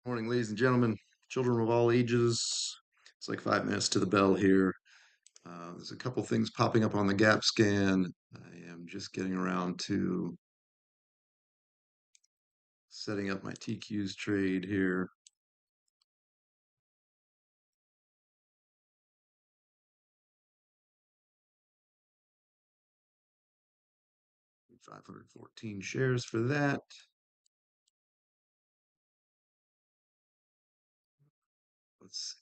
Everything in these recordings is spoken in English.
Morning, ladies and gentlemen, children of all ages. It's like 5 minutes to the bell here. There's a couple things popping up on the gap scan. I am just getting around to setting up my TQ's trade here. $514 shares for that. Let's see.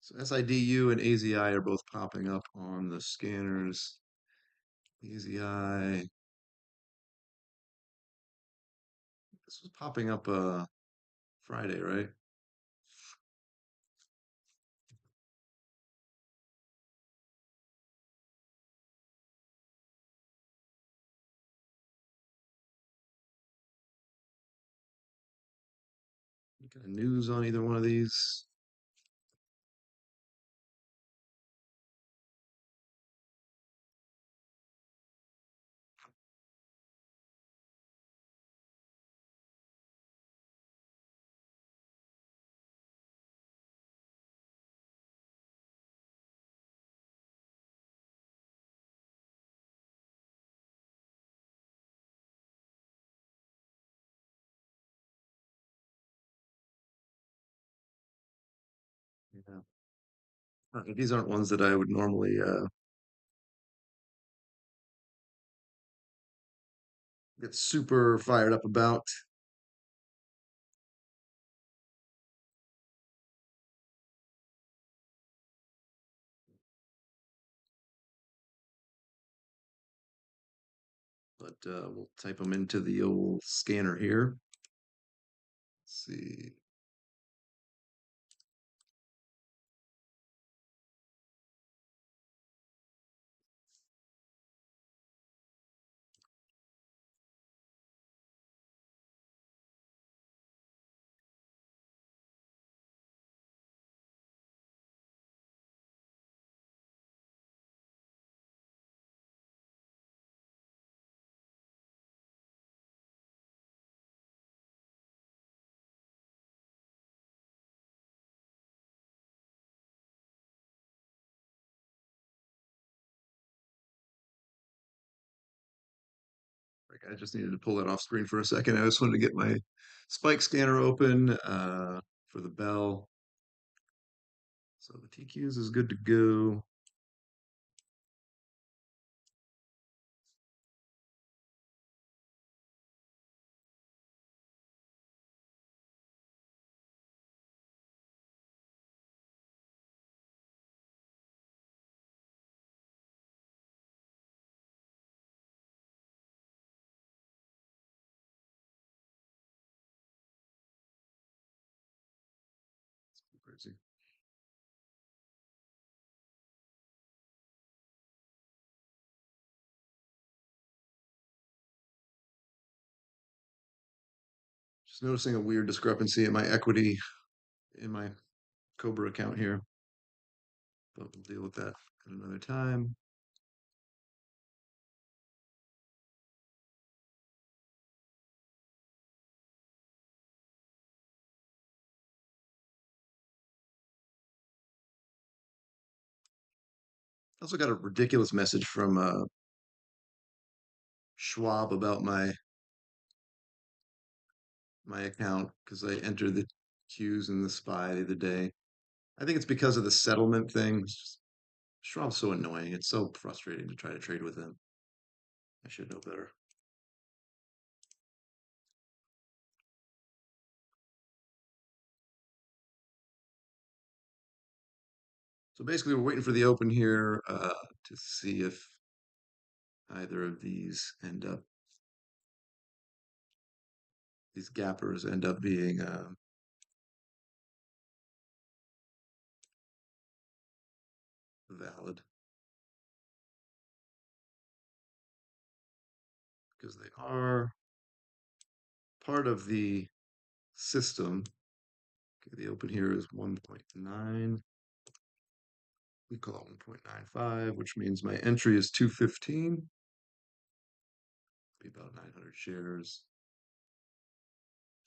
So SIDU and AZI are both popping up on the scanners. AZI, this was popping up Friday, right? Any kind of news on either one of these? Yeah. These aren't ones that I would normally get super fired up about. But we'll type them into the old scanner here. Let's see. I just needed to pull that off screen for a second. I just wanted to get my spike scanner open for the bell. So the TQs is good to go. Crazy. Just noticing a weird discrepancy in my equity in my Cobra account here, but we'll deal with that at another time. I also got a ridiculous message from Schwab about my account because I entered the Qs in the SPY the other day. I think it's because of the settlement thing. It's just, Schwab's so annoying. It's so frustrating to try to trade with him. I should know better. So basically, we're waiting for the open here to see if either of these gappers end up being valid because they are part of the system. Okay, the open here is 1.9. We call it 1.95, which means my entry is 215. Be about 900 shares.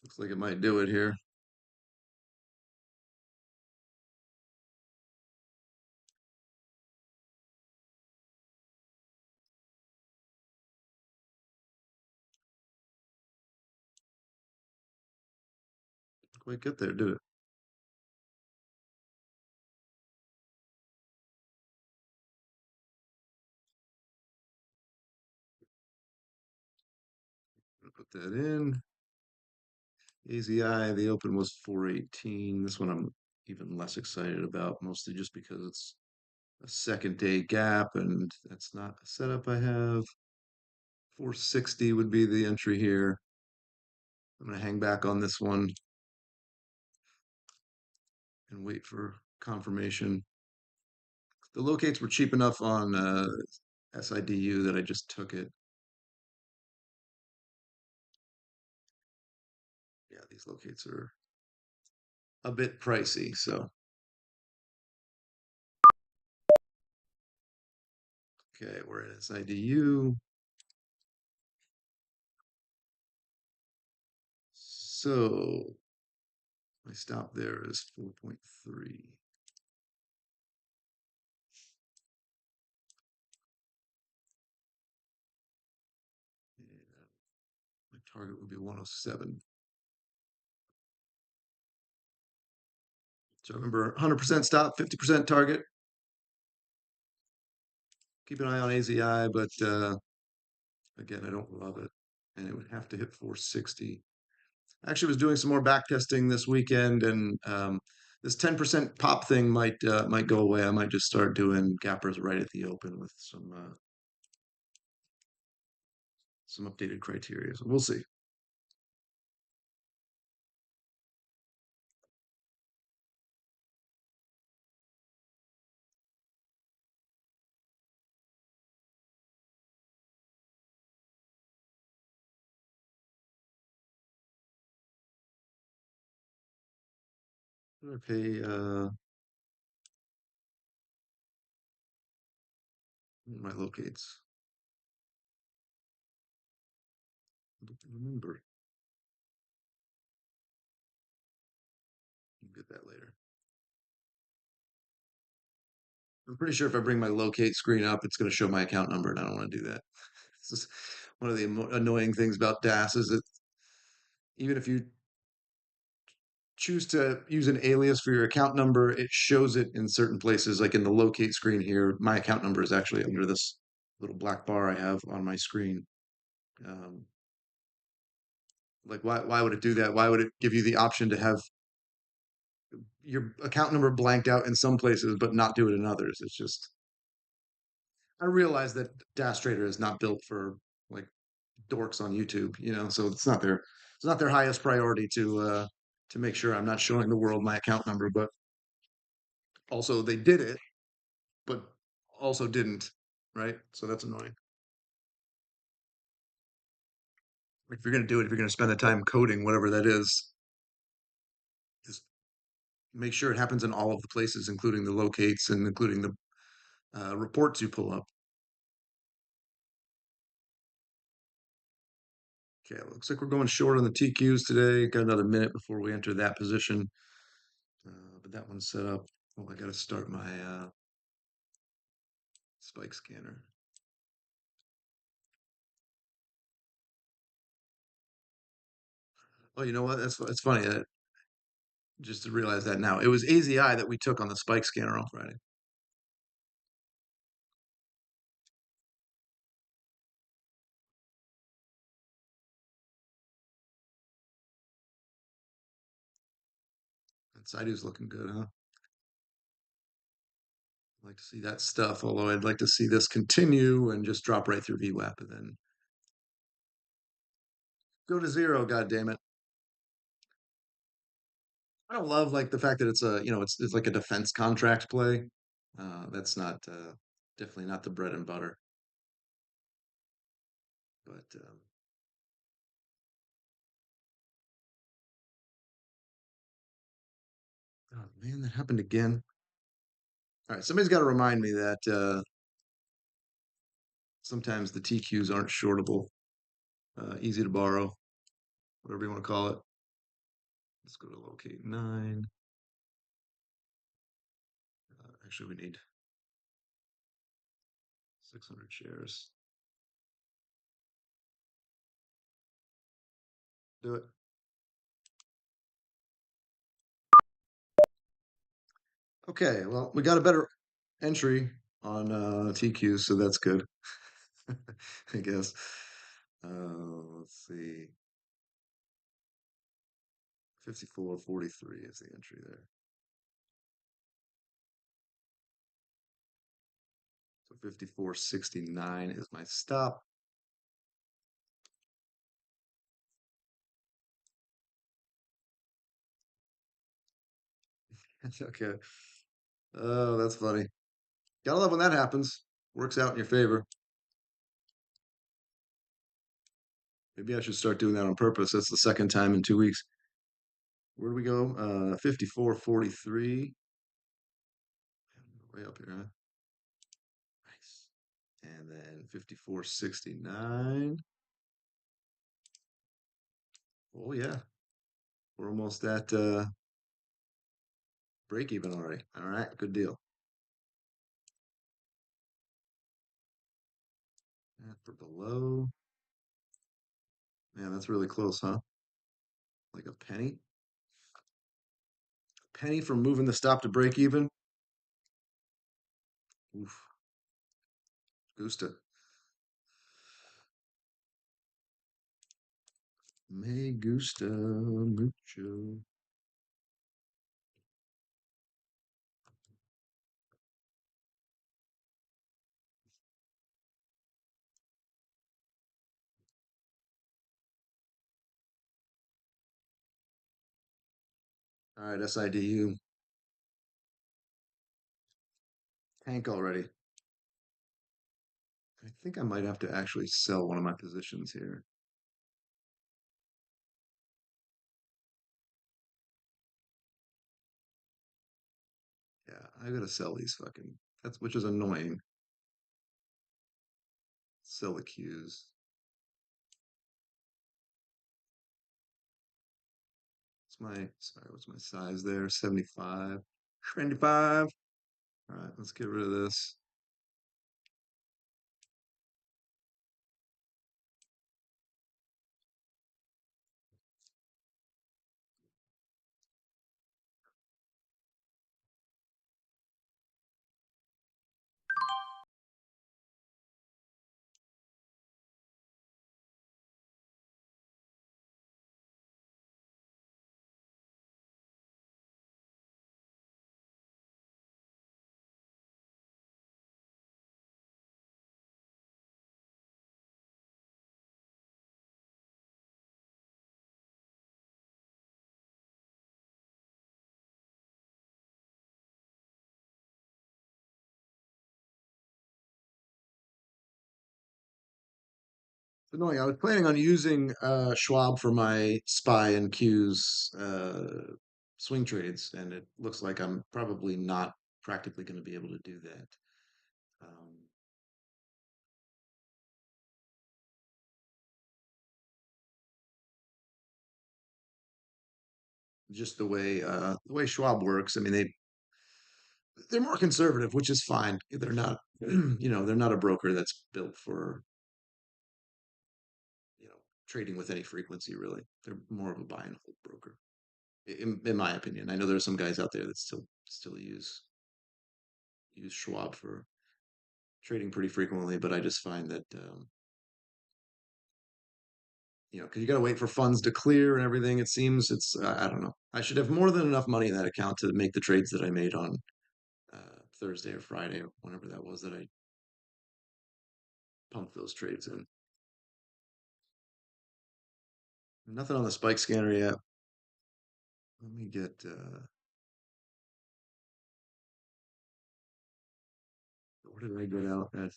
Looks like it might do it here. quite get there, did it? Put that in. AZI, the open was 418. This one I'm even less excited about, mostly just because it's a second day gap and that's not a setup I have. 460 would be the entry here. I'm going to hang back on this one and wait for confirmation. The locates were cheap enough on SIDU that I just took it. Yeah, these locates are a bit pricey, so okay, we're at SIDU. So my stop there is 4.3. My target would be 107. So remember 100% stop, 50% target. Keep an eye on AZI, but again, I don't love it. And it would have to hit 460. I actually was doing some more back testing this weekend, and this 10% pop thing might go away. I might just start doing gappers right at the open with some updated criteria. So we'll see. I'm gonna pay my locates. I don't remember. We'll get that later. I'm pretty sure if I bring my locate screen up, it's going to show my account number, and I don't want to do that. This is one of the annoying things about DAS is that even if you choose to use an alias for your account number, it shows it in certain places, like in the locate screen here. My account number is actually under this little black bar I have on my screen. Um, like, why would it do that? Why would it give you the option to have your account number blanked out in some places, but not do it in others? It's just, I realize that DAS Trader is not built for like dorks on YouTube, so it's not their highest priority to make sure I'm not showing the world my account number, but also they did it, but also didn't, right? So that's annoying. If you're gonna do it, if you're gonna spend the time coding whatever that is, just make sure it happens in all of the places, including the locates and including the reports you pull up. Okay, looks like we're going short on the TQs today. Got another minute before we enter that position, but that one's set up. Oh, I got to start my spike scanner. Oh, you know what? That's funny. Just to realize that now, it was AZI that we took on the spike scanner on Friday. And Saidu's looking good, huh? I'd like to see that stuff, although I'd like to see this continue and just drop right through VWAP and then go to zero. God damn it! I don't love like the fact that it's like a defense contract play. That's not definitely not the bread and butter. But oh man, that happened again. All right, somebody's got to remind me that sometimes the TQs aren't shortable, easy to borrow, whatever you want to call it. Let's go to locate 9. Actually, we need 600 shares. Do it. Okay, well, we got a better entry on TQ, so that's good, I guess. Let's see. 54.43 is the entry there. So 54.69 is my stop. Okay. Oh, that's funny. Gotta love when that happens. Works out in your favor. Maybe I should start doing that on purpose. That's the second time in 2 weeks. Where do we go? 54.43. Way up here, huh? Nice. And then 54.69. Oh yeah. We're almost at break even already. All right, good deal. And for below. Man, that's really close, huh? Like a penny? Penny from moving the stop to break even? Oof. Gusta. Me gusta mucho. All right, SIDU. Tank already. I think I might have to actually sell one of my positions here. Yeah, I gotta sell these fucking. That's which is annoying. Sell the cues. Sorry, what's my size there? 75. 25. All right, let's get rid of this. It's annoying. I was planning on using Schwab for my SPY and Q's swing trades, and it looks like I'm probably not practically going to be able to do that. Um, just the way Schwab works. I mean, they're more conservative, which is fine. They're not, they're not a broker that's built for trading with any frequency. Really, they're more of a buy and hold broker, in my opinion. I know there are some guys out there that still use Schwab for trading pretty frequently, but I just find that because you got to wait for funds to clear and everything. It seems I don't know. I should have more than enough money in that account to make the trades that I made on Thursday or Friday or whenever that was that I pumped those trades in. Nothing on the spike scanner yet. Let me get. Where did I get out at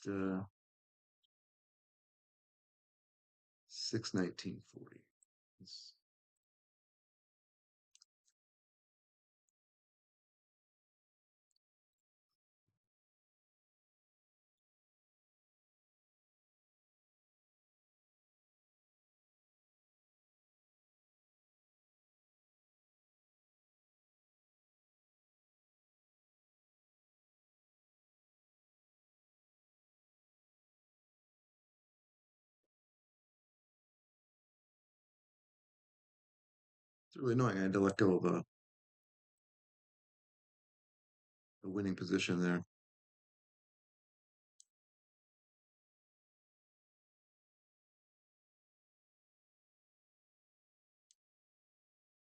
619.40? It's really annoying. I had to let go of a winning position there.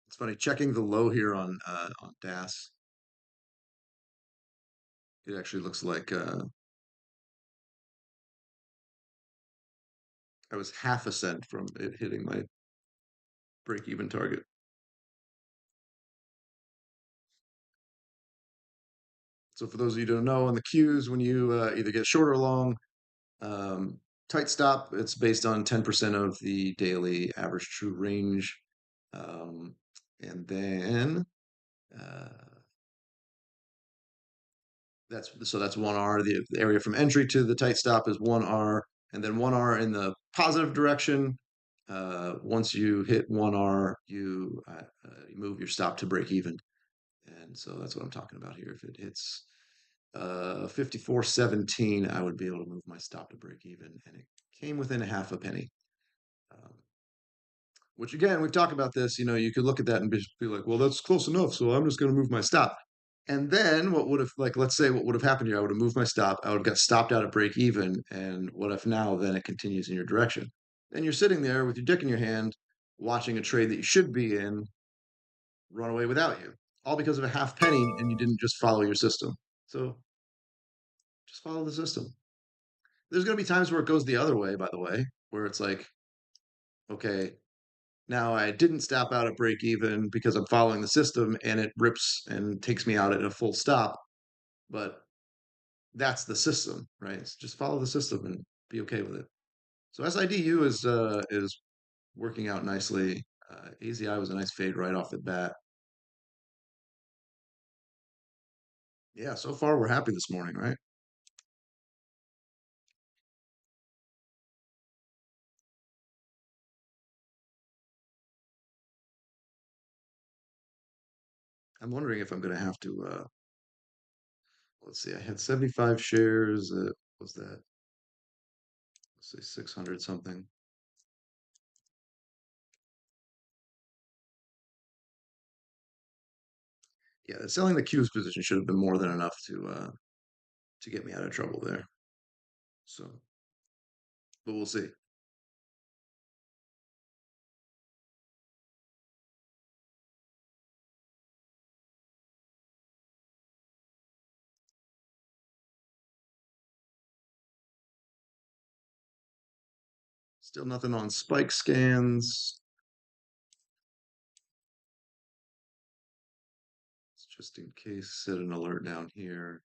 It's funny checking the low here on DAS. It actually looks like I was half a cent from it hitting my break even target. So for those of you who don't know, on the cues, when you either get short or long, um, tight stop, it's based on 10% of the daily average true range. Um, and then uh, that's 1R. The area from entry to the tight stop is 1R, and then 1R in the positive direction. Once you hit 1R, you move your stop to break even. And so that's what I'm talking about here. If it hits 54.17, I would be able to move my stop to break even, and it came within a half a penny. Um, which again, we've talked about this. You could look at that and be like, well, that's close enough, so I'm just going to move my stop. And then what would have, like, let's say what would have happened here? I would have moved my stop. I would have got stopped out at break even. And what if now then it continues in your direction? Then you're sitting there with your dick in your hand, watching a trade that you should be in run away without you, all because of a half penny, and you didn't just follow your system. So just follow the system. There's going to be times where it goes the other way, by the way, where it's like, okay, now I didn't stop out at break even because I'm following the system and it rips and takes me out at a full stop. But that's the system, right? So just follow the system and be okay with it. So SIDU is working out nicely. AZI was a nice fade right off the bat. Yeah, so far we're happy this morning, right? I'm wondering if I'm going to have to. Let's see. I had 75 shares. Was that? Let's say 600 something. Yeah, selling the Q's position should have been more than enough to get me out of trouble there. So, but we'll see. Still nothing on spike scans. Just in case, set an alert down here.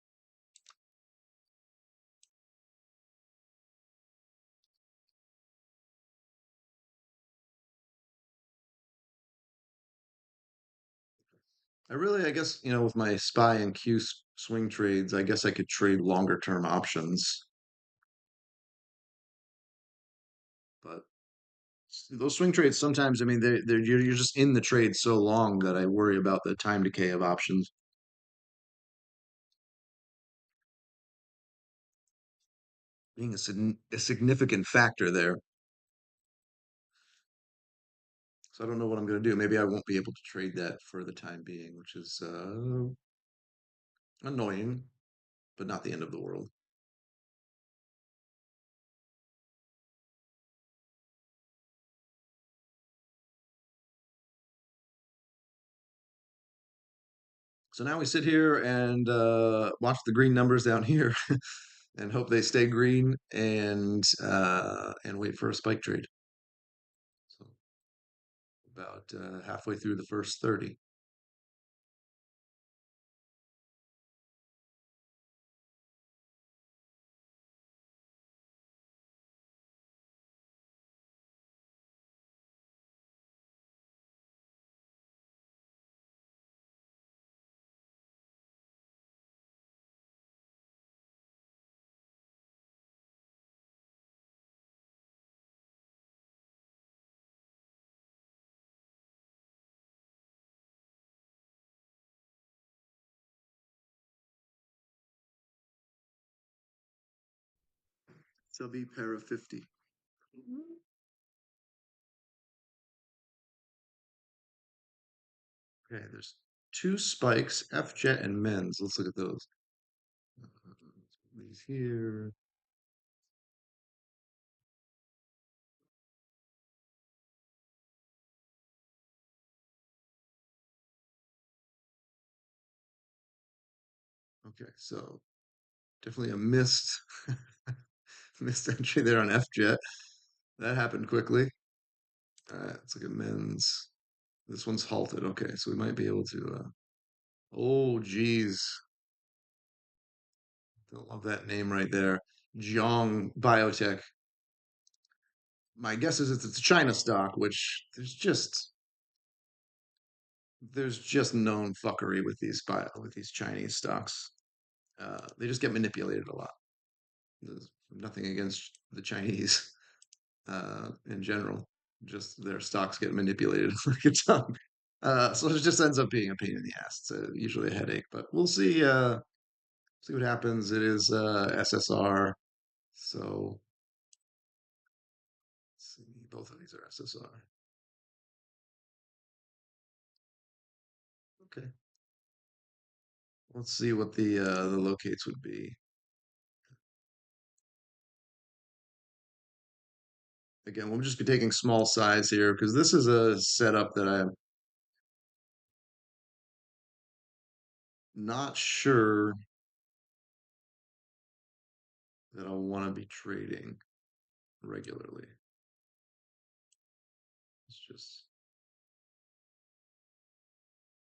I guess, with my SPY and Q swing trades, I guess I could trade longer term options. But those swing trades sometimes, I mean, you're just in the trade so long that I worry about the time decay of options being a significant factor there. So I don't know what I'm going to do. Maybe I won't be able to trade that for the time being, which is annoying, but not the end of the world. So now we sit here and watch the green numbers down here and hope they stay green and wait for a spike trade. So about halfway through the first 30. Subby pair of 50. Okay, there's two spikes, F jet and men's. Let's look at those. These here. Okay, so definitely a missed missed entry there on FJet. That happened quickly. All right, let's look at men's. This one's halted. Okay, so we might be able to. Oh, geez, don't love that name right there. Jiang Biotech. My guess is it's a China stock, which there's just known fuckery with these Chinese stocks. They just get manipulated a lot. There's nothing against the Chinese in general. Just their stocks get manipulated like a ton. So it just ends up being a pain in the ass. It's usually a headache, but we'll see. See what happens. It is SSR, so let's see. Both of these are SSR. Okay, let's see what the locates would be. Again, we'll just be taking small size here because this is a setup that I'm not sure that I'll want to be trading regularly. It's just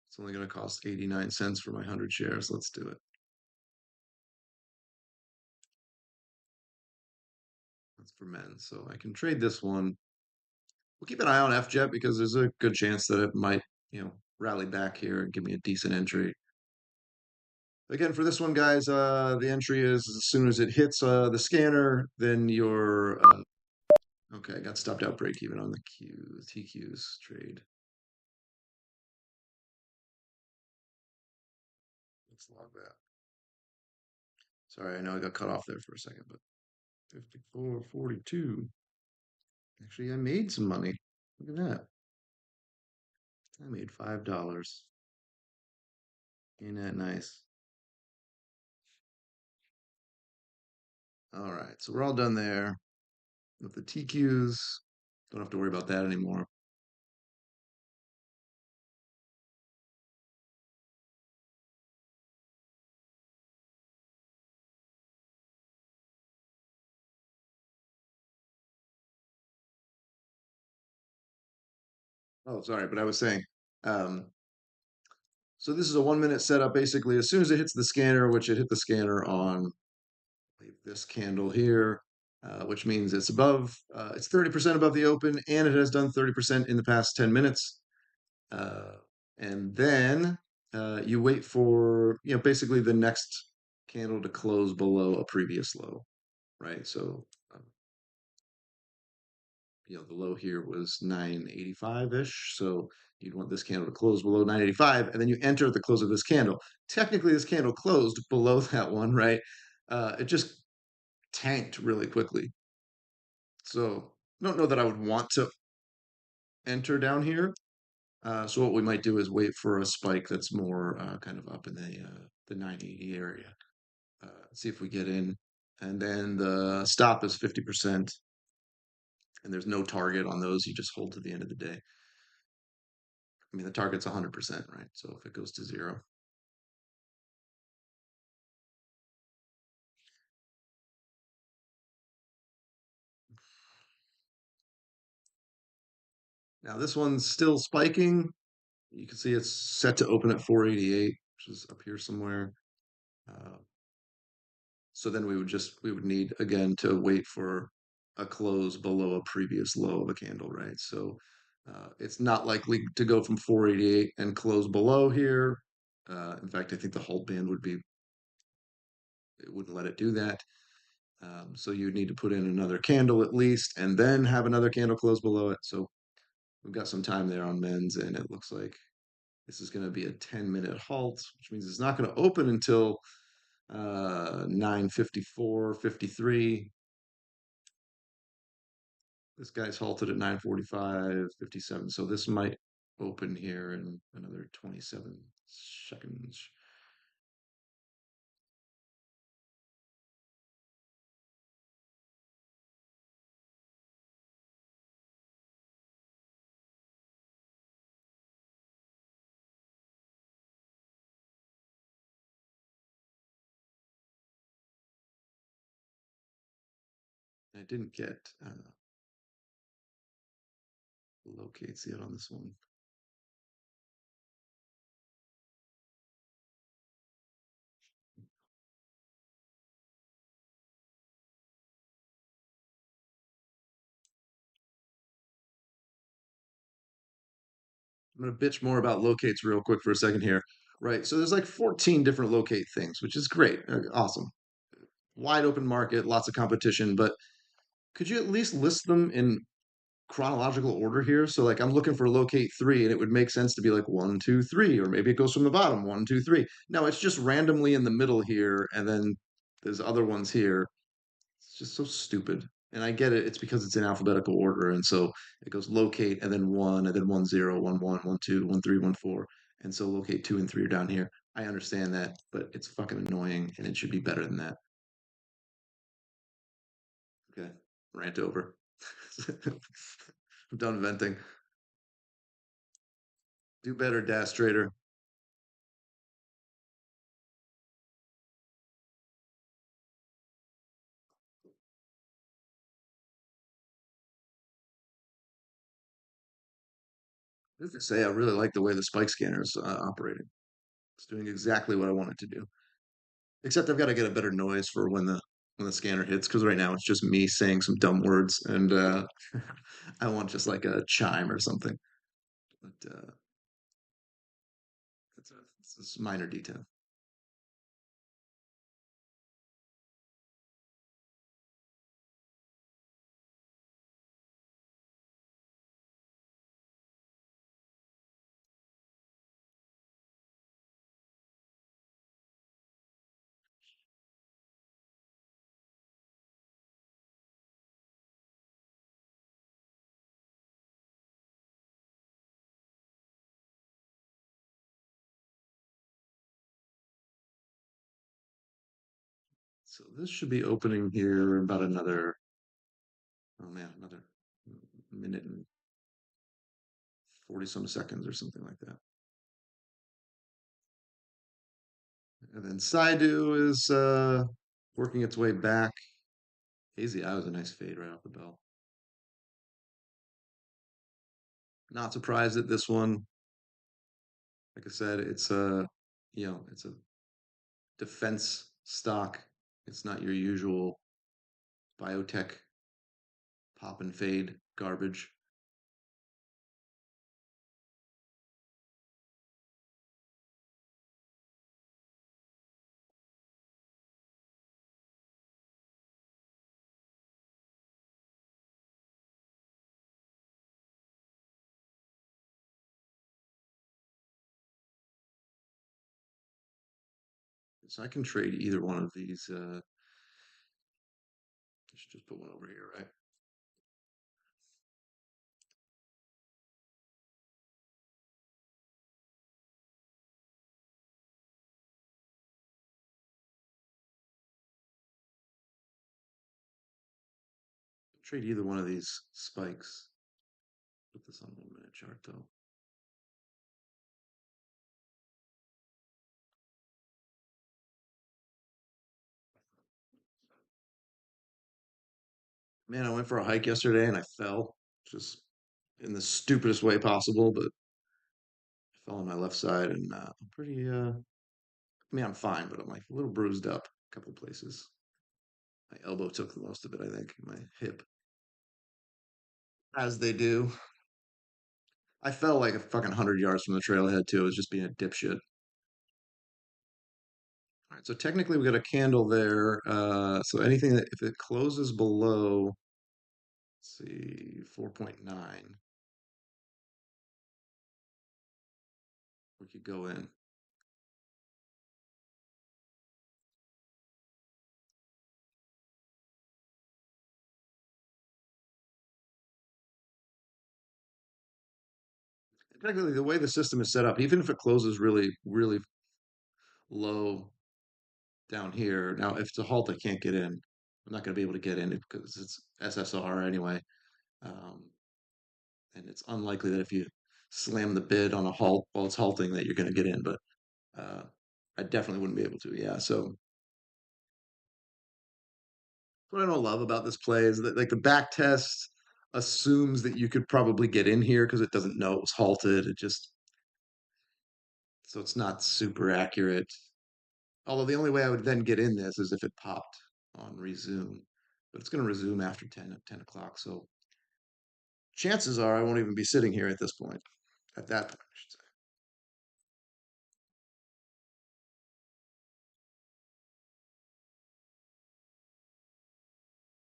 it's only going to cost 89 cents for my 100 shares. Let's do it. That's for men. So I can trade this one. We'll keep an eye on FJet because there's a good chance that it might, rally back here and give me a decent entry. Again, for this one, guys, the entry is as soon as it hits the scanner, then your okay, I got stopped out break even on the TQs trade. Let's log that. Sorry, I know I got cut off there for a second, but 54.42. Actually, I made some money. Look at that. I made $5. Ain't that nice? All right, so we're all done there with the TQs. Don't have to worry about that anymore. Oh, sorry, but I was saying, um, so this is a 1 minute setup. Basically, as soon as it hits the scanner, which it hit the scanner on this candle here, which means it's 30% above the open, and it has done 30% in the past 10 minutes. Uh, and then you wait for, basically the next candle to close below a previous low, right? So, the low here was 985-ish. So you'd want this candle to close below 985, and then you enter at the close of this candle. Technically, this candle closed below that one, right? It just tanked really quickly. So I don't know that I would want to enter down here. So what we might do is wait for a spike that's more kind of up in the 980 area. See if we get in, and then the stop is 50%, and there's no target on those. You just hold to the end of the day. I mean, the target's 100%, right? So if it goes to zero. Now this one's still spiking. You can see it's set to open at 488, which is up here somewhere. Uh, so then we would need again to wait for a close below a previous low of a candle, right? So it's not likely to go from 488 and close below here. In fact, I think the hold band it wouldn't let it do that. So you'd need to put in another candle at least, and then have another candle close below it. So we've got some time there on men's, and it looks like this is going to be a 10-minute halt, which means it's not going to open until 9:54, 53. This guy's halted at 9:45, 57. So this might open here in another 27 seconds. I didn't get locates yet on this one. I'm going to bitch more about locates real quick for a second here. Right. So there's like 14 different locate things, which is great. Awesome. Wide open market, lots of competition, but could you at least list them in chronological order here? So like I'm looking for locate three and it would make sense to be like one, two, three, or maybe it goes from the bottom, one, two, three. No, it's just randomly in the middle here, and then there's other ones here. It's just so stupid. And I get it, it's because it's in alphabetical order, and so it goes locate and then one zero, one one, one two, one three, one four. And so locate two and three are down here. I understand that, but it's fucking annoying and it should be better than that. Okay. Rant over. I'm done venting. Do better, Dash Trader. I have to say, I really like the way the spike scanner is operating. It's doing exactly what I want it to do. Except I've got to get a better noise for when the scanner hits, because right now it's just me saying some dumb words, and I want just like a chime or something. But it's a minor detail. So this should be opening here in about another, oh man, another minute and 40 some seconds or something like that. And then Saidu is working its way back. Hazy Eye was a nice fade right off the bell. Not surprised at this one. Like I said, it's a it's a defense stock. It's not your usual biotech pop and fade garbage. So I can trade either one of these. I should just put one over here, right? Trade either one of these spikes. Put this on 1 minute chart though. Man, I went for a hike yesterday and I fell just in the stupidest way possible, but I fell on my left side and I'm pretty I mean I'm fine, but I'm like a little bruised up a couple places. My elbow took the most of it, I think. My hip. As they do. I fell like a fucking 100 yards from the trailhead too. I was just being a dipshit. All right, so technically we got a candle there. So anything that if it closes below, let's see, 4.9, we could go in. Technically, the way the system is set up, even if it closes really, really low down here, now if it's a halt, I can't get in. I'm not going to be able to get in because it's SSR anyway. Um, and it's unlikely that if you slam the bid on a halt while it's halting that you're going to get in, but uh, I definitely wouldn't be able to. Yeah, so What I don't love about this play is that like the back test assumes that you could probably get in here because it doesn't know it was halted. It just so it's not super accurate. Although the only way I would then get in this is if it popped on resume, but it's going to resume after 10 o'clock. So chances are I won't even be sitting here at this point. At that point, I should say.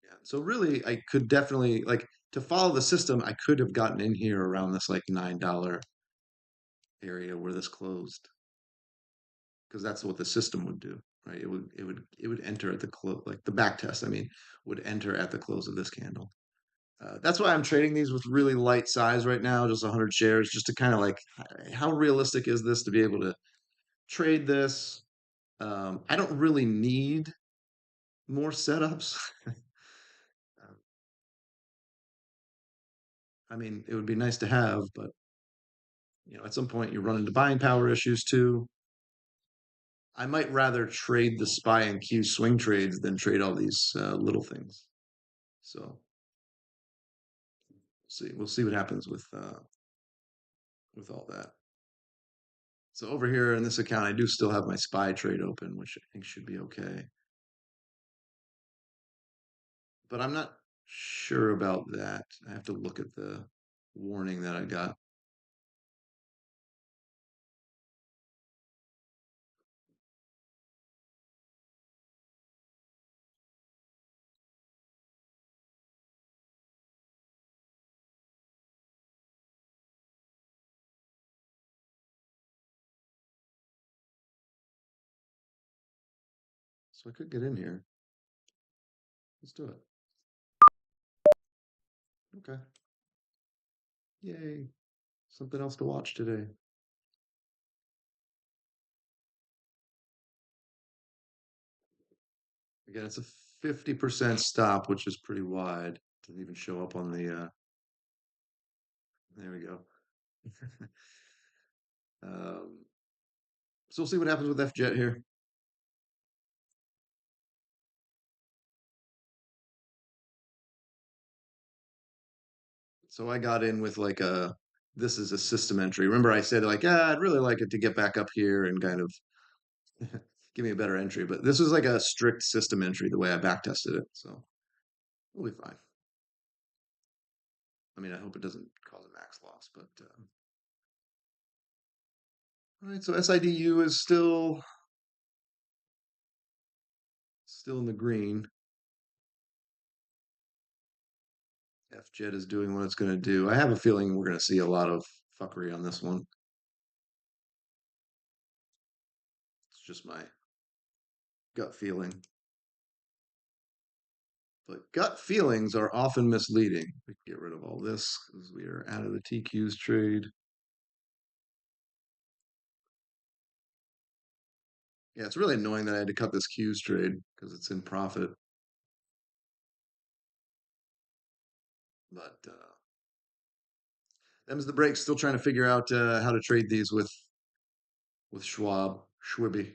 Yeah. So really, I could definitely like to follow the system. I could have gotten in here around this like $9 area where this closed because that's what the system would do, right? It would enter at the close, like the back test. I mean, would enter at the close of this candle. That's why I'm trading these with really light size right now, just 100 shares, just to kind of like how realistic is this to be able to trade this? I don't really need more setups. I mean, it would be nice to have, but at some point you run into buying power issues too. I might rather trade the SPY and Q swing trades than trade all these little things. So we'll see what happens with all that. So over here in this account, I do still have my SPY trade open, which I think should be okay. But I'm not sure about that. I have to look at the warning that I got. So I could get in here. Let's do it. Okay. Yay. Something else to watch today. Again, it's a 50% stop, which is pretty wide. Doesn't even show up on the there we go. um, so we'll see what happens with FJet here. So I got in with like this is a system entry. Remember I said like, I'd really like it to get back up here and kind of give me a better entry. But this was like a strict system entry the way I back tested it. So we'll be fine. I mean, I hope it doesn't cause a max loss, but all right. So SIDU is still in the green. FJet is doing what it's going to do. I have a feeling we're going to see a lot of fuckery on this one. It's just my gut feeling. But gut feelings are often misleading. We can get rid of all this because we are out of the TQs trade. Yeah, it's really annoying that I had to cut this Qs trade because it's in profit. But them's the breaks. Still trying to figure out how to trade these with Schwibby.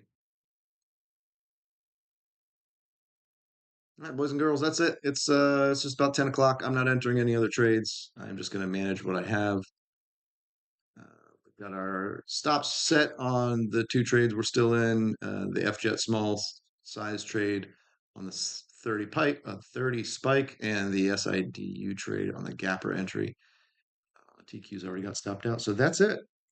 All right, boys and girls, that's it. It's just about 10 o'clock. I'm not entering any other trades. I'm just going to manage what I have. Uh, we've got our stops set on the two trades we're still in. The FJet small size trade on the 30 pipe, 30 spike, and the SIDU trade on the gapper entry. TQ's already got stopped out, so that's it.